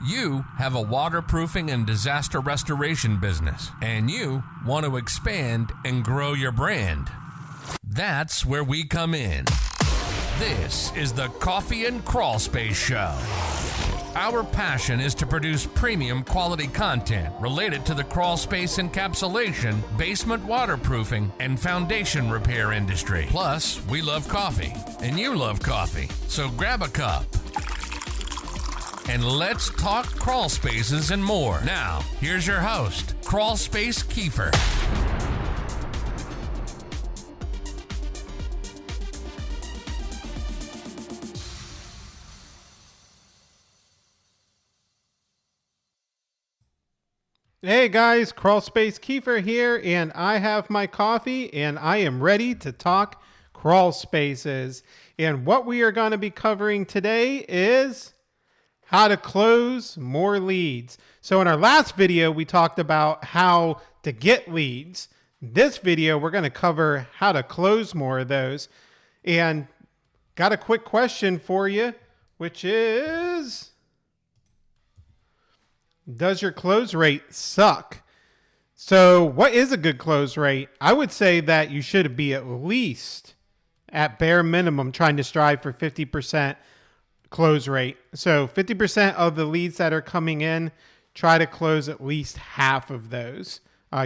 You have a waterproofing and disaster restoration business, and you want to expand and grow your brand. That's where we come in. This is the Coffee and Crawl Space Show. Our passion is to produce premium quality content related to the crawl space encapsulation, basement waterproofing, and foundation repair industry. Plus, we love coffee, and you love coffee. So grab a cup and let's talk crawl spaces and more. Now, here's your host, Crawl Space Kiefer. Hey guys, Crawl Space Kiefer here, and I have my coffee and I am ready to talk crawl spaces. And what we are going to be covering today is how to close more leads. So in our last video, we talked about how to get leads. This video, we're going to cover how to close more of those. And got a quick question for you, which is, does your close rate suck? So what is a good close rate? I would say that you should be at least, at bare minimum, trying to strive for 50% close rate. So 50% of the leads that are coming in, try to close at least half of those.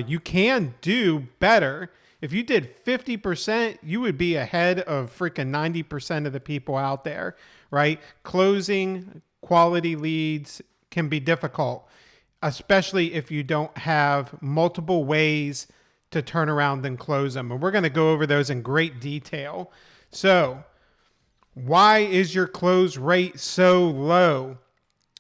You can do better. If you did 50%, you would be ahead of freaking 90% of the people out there, right? Closing quality leads can be difficult, especially if you don't have multiple ways to turn around and close them. And we're going to go over those in great detail. So, why is your close rate so low?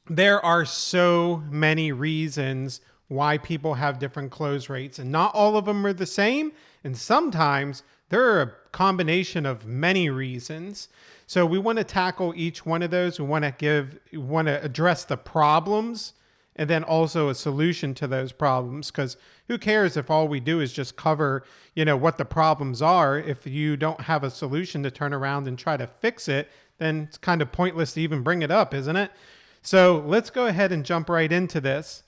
There are so many reasons why people have different close rates, and not all of them are the same. And sometimes there are a combination of many reasons. So we want to tackle each one of those. We want to address the problems and then also a solution to those problems, because who cares if all we do is just cover, what the problems are. If you don't have a solution to turn around and try to fix it, then it's kind of pointless to even bring it up, isn't it? So let's go ahead and jump right into this.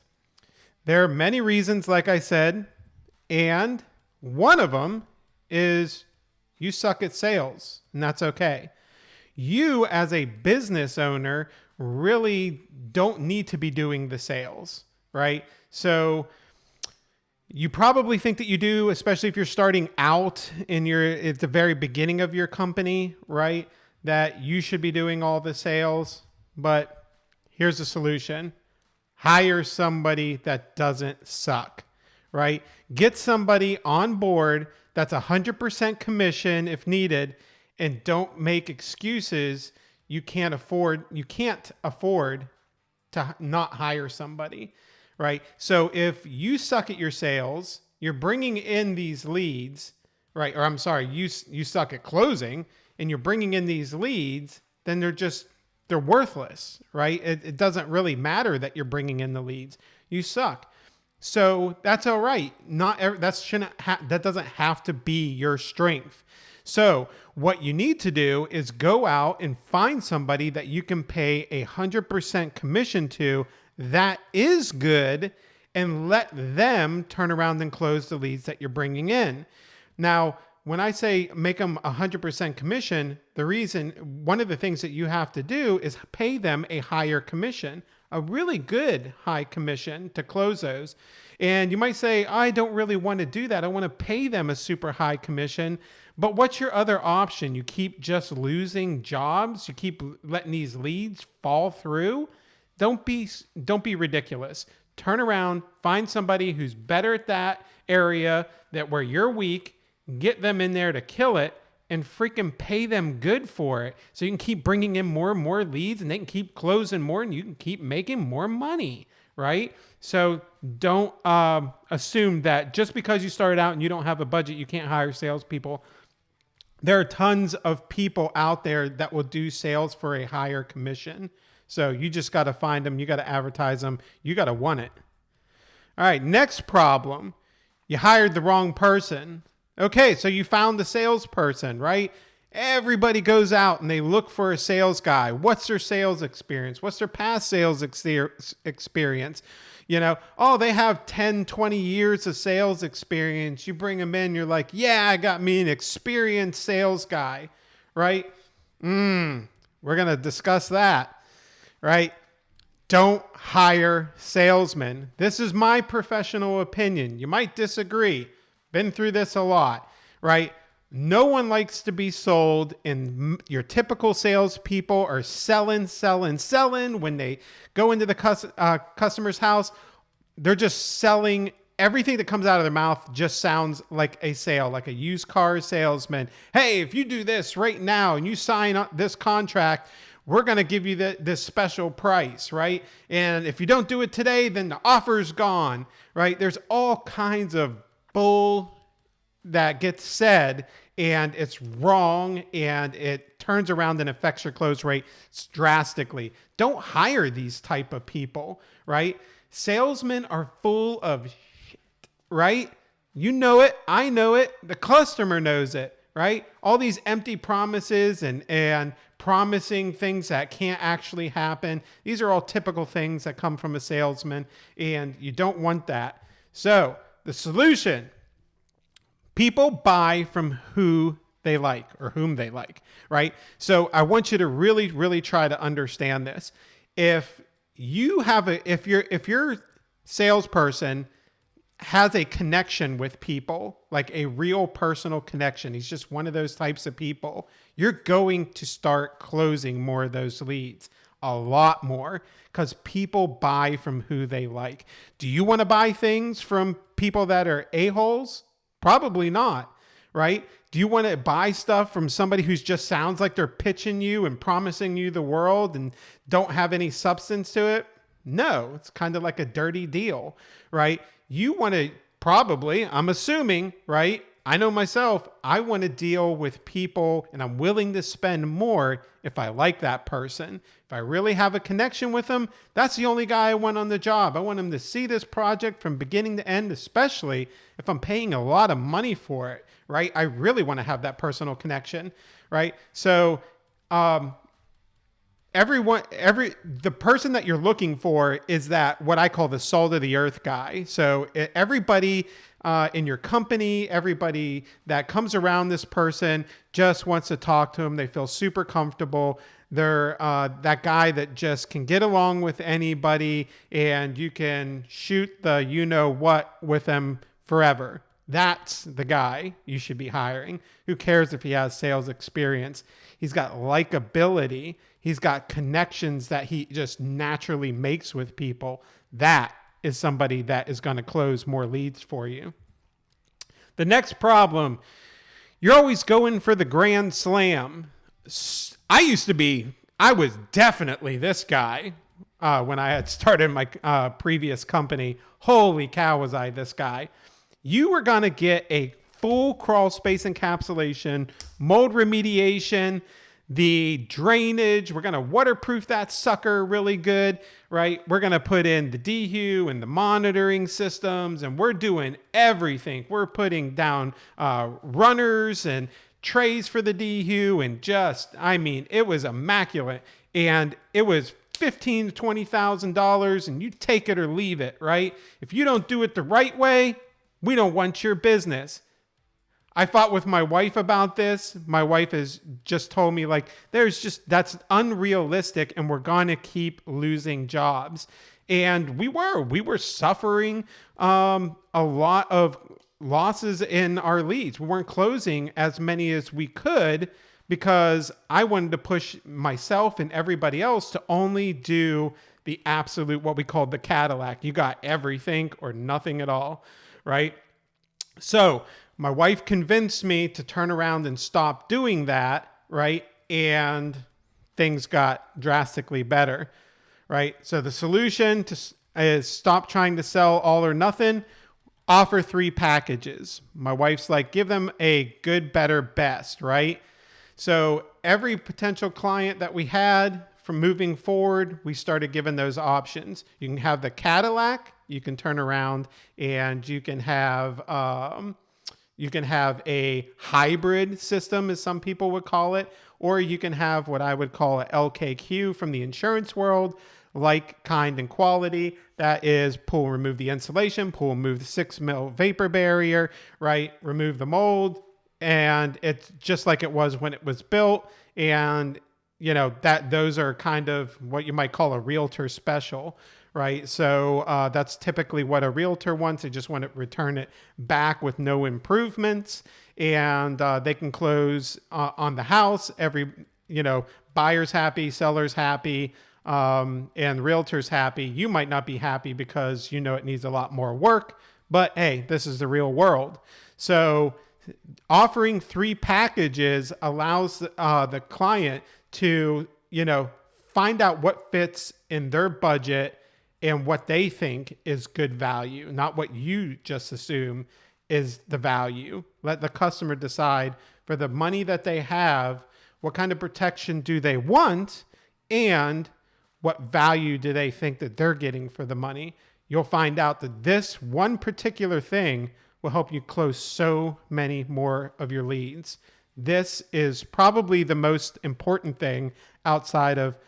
There are many reasons, like I said, and one of them is you suck at sales, and that's okay. You, as a business owner, really don't need to be doing the sales, right? So you probably think that you do, especially if you're starting out at the very beginning of your company, right? That you should be doing all the sales. But here's the solution. Hire somebody that doesn't suck, right? Get somebody on board that's 100% commission if needed, and don't make excuses. You can't afford to not hire somebody, right? So if you suck at your sales, you're bringing in these leads, right? Or I'm sorry, you suck at closing and you're bringing in these leads, then they're worthless, right? It doesn't really matter that you're bringing in the leads. You suck. So that's all right. That doesn't have to be your strength. So what you need to do is go out and find somebody that you can pay 100% commission to that is good, and let them turn around and close the leads that you're bringing in. Now, when I say make them 100% commission, one of the things that you have to do is pay them a higher commission, a really good high commission to close those. And you might say, I don't really want to do that. I want to pay them a super high commission. But what's your other option? You keep just losing jobs? You keep letting these leads fall through? Don't be ridiculous. Turn around, find somebody who's better at that area where you're weak, get them in there to kill it, and freaking pay them good for it. So you can keep bringing in more and more leads, and they can keep closing more, and you can keep making more money, right? So don't assume that just because you started out and you don't have a budget, you can't hire salespeople. There are tons of people out there that will do sales for a higher commission. So you just got to find them. You got to advertise them. You got to want it. All right. Next problem. You hired the wrong person. Okay. So you found the salesperson, right? Everybody goes out and they look for a sales guy. What's their sales experience? What's their past sales experience? You know, oh, they have 10, 20 years of sales experience. You bring them in, you're like, yeah, I got me an experienced sales guy, right? We're going to discuss that, right? Don't hire salesmen. This is my professional opinion. You might disagree. Been through this a lot, right? No one likes to be sold, and your typical salespeople are selling. When they go into the customer's house, they're just selling. Everything that comes out of their mouth just sounds like a sale, like a used car salesman. Hey, if you do this right now and you sign up this contract, we're going to give you this special price, right? And if you don't do it today, then the offer's gone, right? There's all kinds of bull that gets said, and it's wrong, and it turns around and affects your close rate drastically. Don't hire these type of people, right? Salesmen are full of shit, right? You know it. I know it. The customer knows it, right? All these empty promises and promising things that can't actually happen. These are all typical things that come from a salesman, and you don't want that. So the solution: people buy from who they like or whom they like, right? So I want you to really, really try to understand this. If your salesperson has a connection with people, like a real personal connection, he's just one of those types of people, you're going to start closing more of those leads, a lot more, because people buy from who they like. Do you want to buy things from people that are a-holes? Probably not, right? Do you want to buy stuff from somebody who just sounds like they're pitching you and promising you the world and don't have any substance to it? No, it's kind of like a dirty deal, right? You want to probably, I'm assuming, right? I know myself, I want to deal with people, and I'm willing to spend more if I like that person. If I really have a connection with them, that's the only guy I want on the job. I want him to see this project from beginning to end, especially if I'm paying a lot of money for it, right? I really want to have that personal connection, right? So, the person that you're looking for is that what I call the salt of the earth guy. So everybody in your company, everybody that comes around this person just wants to talk to him. They feel super comfortable. They're that guy that just can get along with anybody, and you can shoot the you-know-what with them forever. That's the guy you should be hiring. Who cares if he has sales experience? He's got likability. He's got connections that he just naturally makes with people. That is somebody that is going to close more leads for you. The next problem, you're always going for the grand slam. I was definitely this guy when I had started my previous company. Holy cow, was I this guy. You were going to get a full crawl space encapsulation, mold remediation, the drainage. We're going to waterproof that sucker really good, right? We're going to put in the DHU and the monitoring systems, and we're doing everything. We're putting down runners and trays for the DHU, and it was immaculate. And it was $15,000 to $20,000, and you take it or leave it, right? If you don't do it the right way, we don't want your business. I fought with my wife about this. My wife has just told me, like, that's unrealistic, and we're going to keep losing jobs. And we were suffering a lot of losses in our leads. We weren't closing as many as we could because I wanted to push myself and everybody else to only do the absolute, what we called the Cadillac. You got everything or nothing at all, right? So my wife convinced me to turn around and stop doing that, right? And things got drastically better, right? So the solution is stop trying to sell all or nothing. Offer 3 packages. My wife's like, give them a good, better, best, right? So every potential client that we had from moving forward, we started giving those options. You can have the Cadillac, you can turn around, and you can have You can have a hybrid system, as some people would call it, or you can have what I would call a LKQ from the insurance world, like, kind, and quality. That is pull, remove the insulation, pull, remove the 6 mil vapor barrier, right? Remove the mold. And it's just like it was when it was built. And, that those are kind of what you might call a realtor special, right? So that's typically what a realtor wants. They just want to return it back with no improvements, and they can close on the house. Buyer's happy, seller's happy, and realtor's happy. You might not be happy because it needs a lot more work, but hey, this is the real world. So offering 3 packages allows the client to, find out what fits in their budget and what they think is good value, not what you just assume is the value. Let the customer decide for the money that they have, what kind of protection do they want, and what value do they think that they're getting for the money. You'll find out that this one particular thing will help you close so many more of your leads. This is probably the most important thing outside of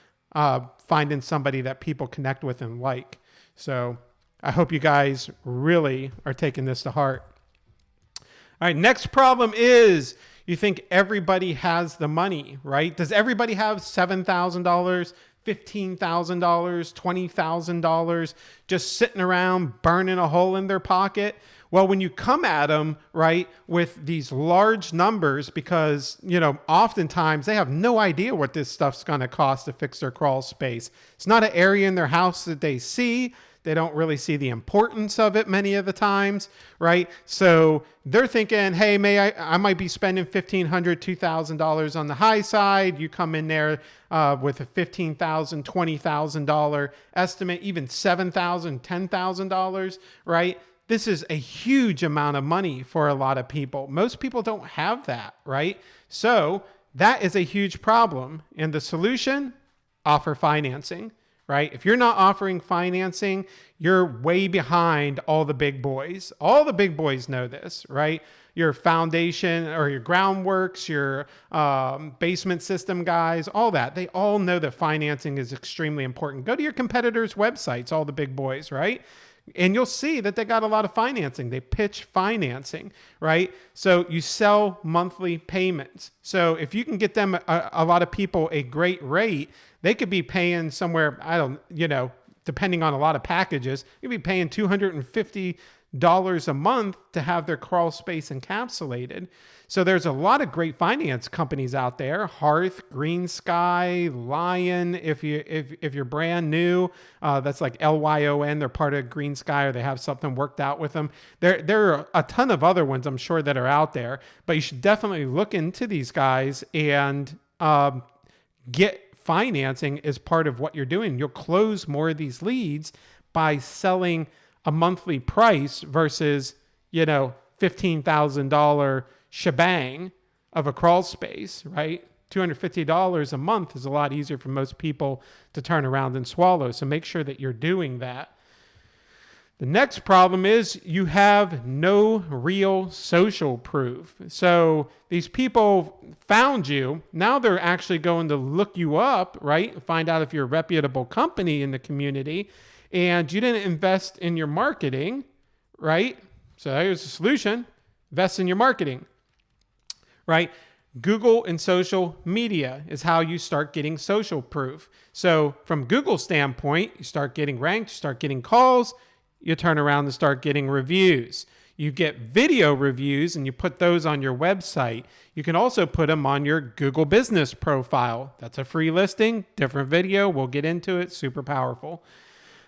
finding somebody that people connect with and like. So I hope you guys really are taking this to heart. All right, next problem is you think everybody has the money, right? Does everybody have $7,000, $15,000, $20,000 just sitting around burning a hole in their pocket? Well, when you come at them, right, with these large numbers, because, oftentimes they have no idea what this stuff's going to cost to fix their crawl space. It's not an area in their house that they see. They don't really see the importance of it many of the times, right? So they're thinking, hey, I might be spending $1,500, $2,000 on the high side. You come in there with a $15,000, $20,000 estimate, even $7,000, $10,000, right? This is a huge amount of money for a lot of people. Most people don't have that, right? So that is a huge problem. And the solution, offer financing, right? If you're not offering financing, you're way behind all the big boys. All the big boys know this, right? Your foundation or your groundworks, your basement system guys, all that. They all know that financing is extremely important. Go to your competitors' websites, all the big boys, right? And you'll see that they got a lot of financing. They pitch financing, right? So you sell monthly payments. So if you can get them, a lot of people, a great rate, they could be paying somewhere, depending on a lot of packages, you'd be paying $250 a month to have their crawl space encapsulated. So there's a lot of great finance companies out there. Hearth, Green Sky, Lion. If you're brand new, that's like LYON. They're part of Green Sky, or they have something worked out with them. There are a ton of other ones I'm sure that are out there, but you should definitely look into these guys and get financing as part of what you're doing. You'll close more of these leads by selling a monthly price versus, $15,000 shebang of a crawl space, right? $250 a month is a lot easier for most people to turn around and swallow. So make sure that you're doing that. The next problem is you have no real social proof. So these people found you. Now they're actually going to look you up, right? Find out if you're a reputable company in the community, and you didn't invest in your marketing, right? So here's the solution. Invest in your marketing, right? Google and social media is how you start getting social proof. So from Google's standpoint, you start getting ranked, you start getting calls, you turn around and start getting reviews. You get video reviews and you put those on your website. You can also put them on your Google business profile. That's a free listing, different video. We'll get into it, super powerful.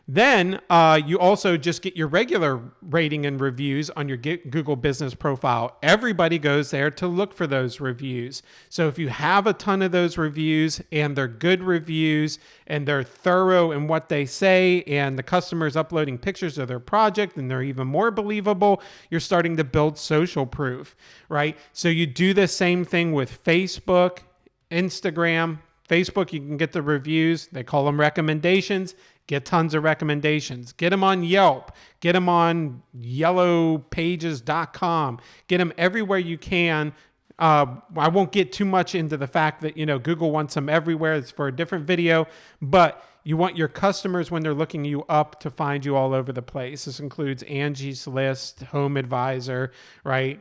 Then you also just get your regular rating and reviews on your Google business profile. Everybody goes there to look for those reviews. So if you have a ton of those reviews and they're good reviews and they're thorough in what they say, and the customer's uploading pictures of their project and they're even more believable, you're starting to build social proof, right? So you do the same thing with Facebook, Instagram. Facebook, you can get the reviews. They call them recommendations. Get tons of recommendations. Get them on Yelp. Get them on yellowpages.com. Get them everywhere you can. I won't get too much into the fact that, Google wants them everywhere. It's for a different video, but you want your customers, when they're looking you up, to find you all over the place. This includes Angie's List, Home Advisor, right?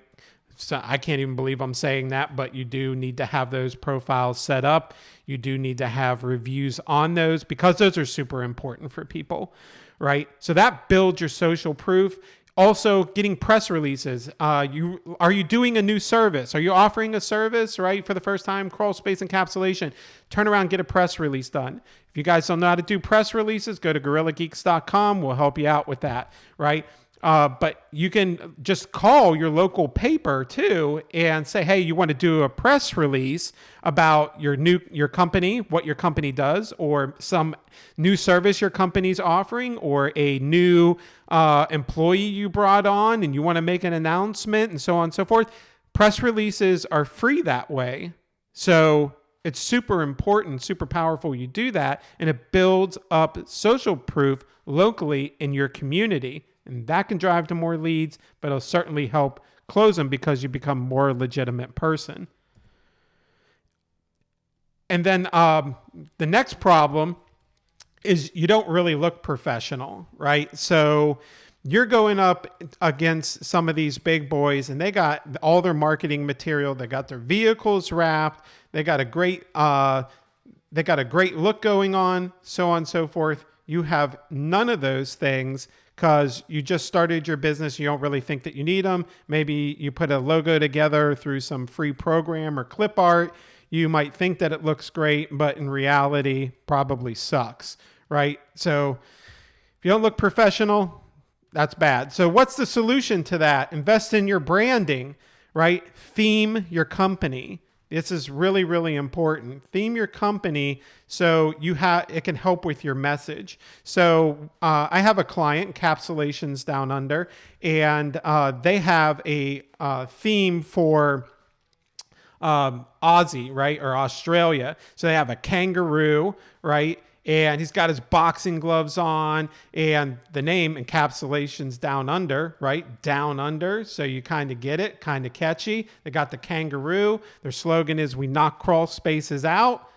So I can't even believe I'm saying that, but you do need to have those profiles set up. You do need to have reviews on those, because those are super important for people, right? So that builds your social proof. Also, getting press releases. Are you doing a new service? Are you offering a service, right, for the first time? Crawl space encapsulation. Turn around, get a press release done. If you guys don't know how to do press releases, go to GorillaGeeks.com. We'll help you out with that, right? But you can just call your local paper too and say, hey, you want to do a press release about your company, what your company does, or some new service your company's offering, or a new employee you brought on and you want to make an announcement, and so on and so forth. Press releases are free that way. So it's super important, super powerful you do that, and it builds up social proof locally in your community. And that can drive to more leads, but it'll certainly help close them because you become a more legitimate person. And then the next problem is you don't really look professional, right? So you're going up against some of these big boys, and they got all their marketing material. They got their vehicles wrapped. They got a great look going on, so on and so forth. You have none of those things because you just started your business. You don't really think that you need them. Maybe you put a logo together through some free program or clip art. You might think that it looks great, but in reality, probably sucks, right? So if you don't look professional, that's bad. So what's the solution to that? Invest in your branding, right? Theme your company. This is really, really important. Theme your company so it can help with your message. So I have a client, Encapsulations Down Under, and they have a theme for Aussie, right, or Australia. So they have a kangaroo, right? And he's got his boxing gloves on, and the name Encapsulations Down Under, right? Down Under. So you kind of get it, kind of catchy. They got the kangaroo. Their slogan is, we knock crawl spaces out.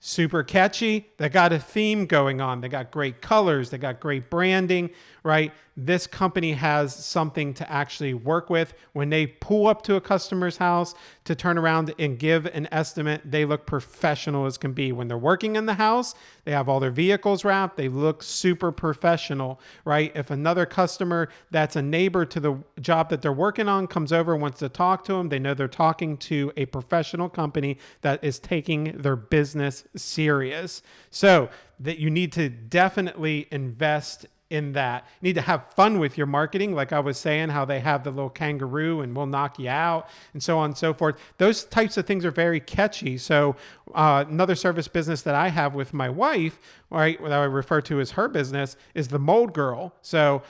Super catchy. They got a theme going on. They got great colors. They got great branding, right? This company has something to actually work with. When they pull up to a customer's house to turn around and give an estimate, they look professional as can be. When they're working in the house, they have all their vehicles wrapped. They look super professional, right? If another customer that's a neighbor to the job that they're working on comes over and wants to talk to them, they know they're talking to a professional company that is taking their business serious. So that you need to definitely invest in that. You need to have fun with your marketing, like I was saying, how they have the little kangaroo and we'll knock you out and so on and so forth. Those types of things are very catchy. So another service business that I have with my wife, right, that I refer to as her business, is the Mold Girl. So,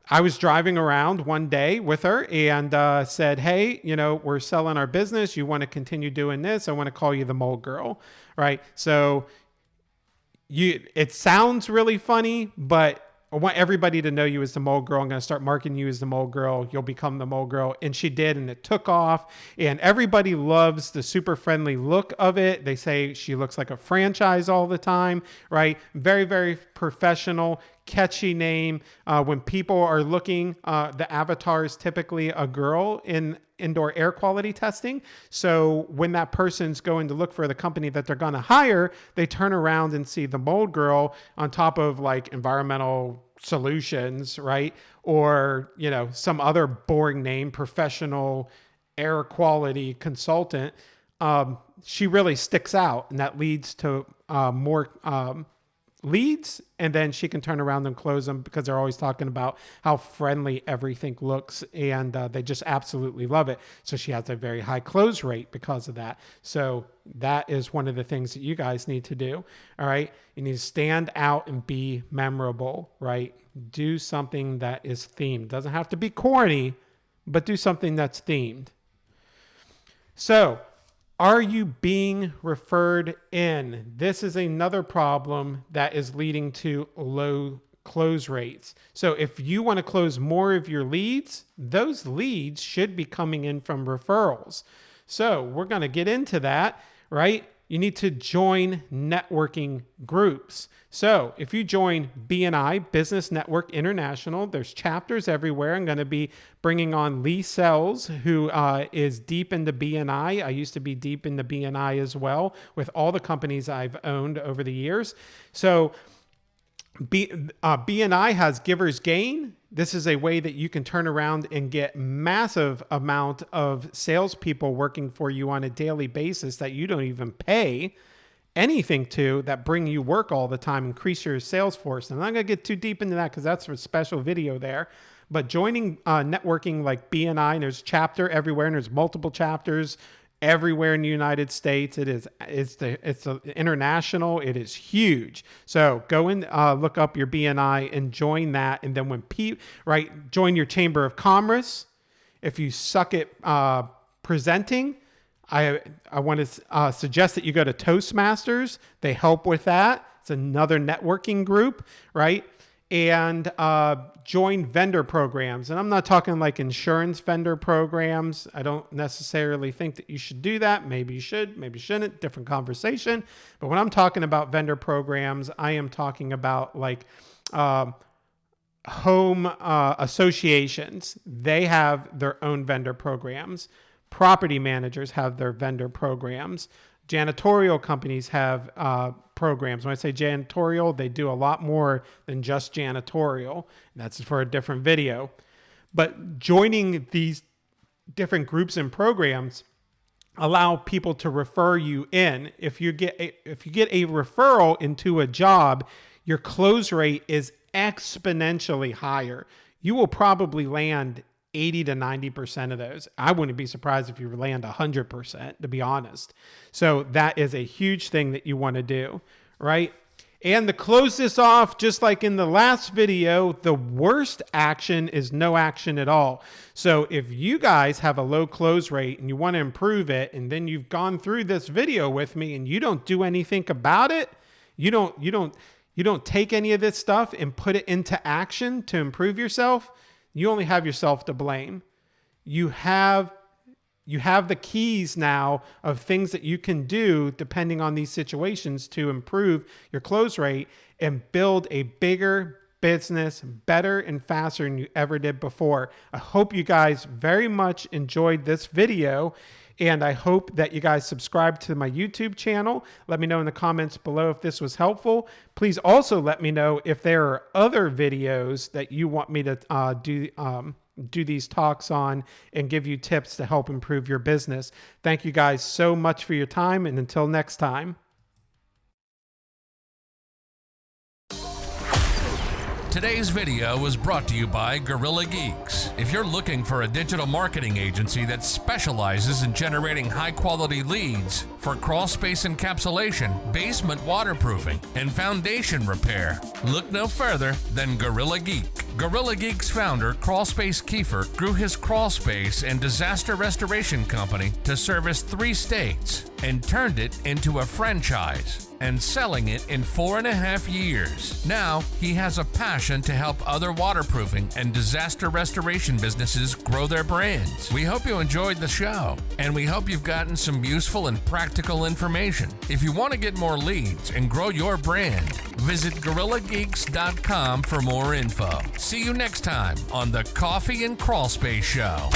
I was driving around one day with her and said, hey, we're selling our business. You want to continue doing this? I want to call you the Mold Girl, right? So it sounds really funny, but I want everybody to know you as the Mold Girl. I'm going to start marketing you as the Mold Girl. You'll become the Mold Girl. And she did, and it took off. And everybody loves the super friendly look of it. They say she looks like a franchise all the time, right? Very, very professional, catchy name. When people are looking, the avatar is typically a girl in indoor air quality testing. So when that person's going to look for the company that they're going to hire, they turn around and see the Mold Girl on top of like environmental solutions, right? Or, some other boring name, professional air quality consultant. She really sticks out, and that leads to more leads, and then she can turn around and close them because they're always talking about how friendly everything looks, and they just absolutely love it. So she has a very high close rate because of that. So that is one of the things that you guys need to do. All right. You need to stand out and be memorable, right? Do something that is themed. Doesn't have to be corny, but do something that's themed. So Are you being referred in? This is another problem that is leading to low close rates. So if you want to close more of your leads, those leads should be coming in from referrals. So we're going to get into that, right? You need to join networking groups. So if you join BNI, Business Network International, there's chapters everywhere. I'm going to be bringing on Lee Sells, who is deep into BNI. I used to be deep into BNI as well with all the companies I've owned over the years. So BNI has Giver's Gain. This is a way that you can turn around and get massive amount of salespeople working for you on a daily basis that you don't even pay anything to, that bring you work all the time, increase your sales force. And I'm not going to get too deep into that because that's a special video there. But joining networking like BNI, and there's a chapter everywhere, and there's multiple chapters everywhere in the United States. It's international. It is huge. So go and look up your BNI and join that. And then when join your Chamber of Commerce. If you suck at presenting, I want to suggest that you go to Toastmasters. They help with that. It's another networking group, right? And join vendor programs. And I'm not talking like insurance vendor programs. I don't necessarily think that you should do that. Maybe you should, maybe you shouldn't. Different conversation. But when I'm talking about vendor programs, I am talking about like home associations. They have their own vendor programs. Property managers have their vendor programs. Janitorial companies have programs. When I say janitorial, they do a lot more than just janitorial. That's for a different video. But joining these different groups and programs allow people to refer you in. If you get a referral into a job, your close rate is exponentially higher. You will probably land 80 to 90% of those. I wouldn't be surprised if you land 100%, to be honest. So that is a huge thing that you want to do, right? And to close this off, just like in the last video, the worst action is no action at all. So if you guys have a low close rate and you want to improve it, and then you've gone through this video with me and you don't do anything about it, you don't take any of this stuff and put it into action to improve yourself, you only have yourself to blame. You have the keys now of things that you can do depending on these situations to improve your close rate and build a bigger business better and faster than you ever did before. I hope you guys very much enjoyed this video, and I hope that you guys subscribe to my YouTube channel. Let me know in the comments below if this was helpful. Please also let me know if there are other videos that you want me to do these talks on and give you tips to help improve your business. Thank you guys so much for your time, and until next time. Today's video was brought to you by Gorilla Geeks. If you're looking for a digital marketing agency that specializes in generating high-quality leads for crawlspace encapsulation, basement waterproofing, and foundation repair, look no further than Gorilla Geek. Gorilla Geek's founder, Crawlspace Kiefer, grew his crawlspace and disaster restoration company to service 3 states and turned it into a franchise, and selling it in 4.5 years. Now, he has a passion to help other waterproofing and disaster restoration businesses grow their brands. We hope you enjoyed the show, and we hope you've gotten some useful and practical information. If you want to get more leads and grow your brand, visit GorillaGeeks.com for more info. See you next time on the Coffee and Crawlspace Show.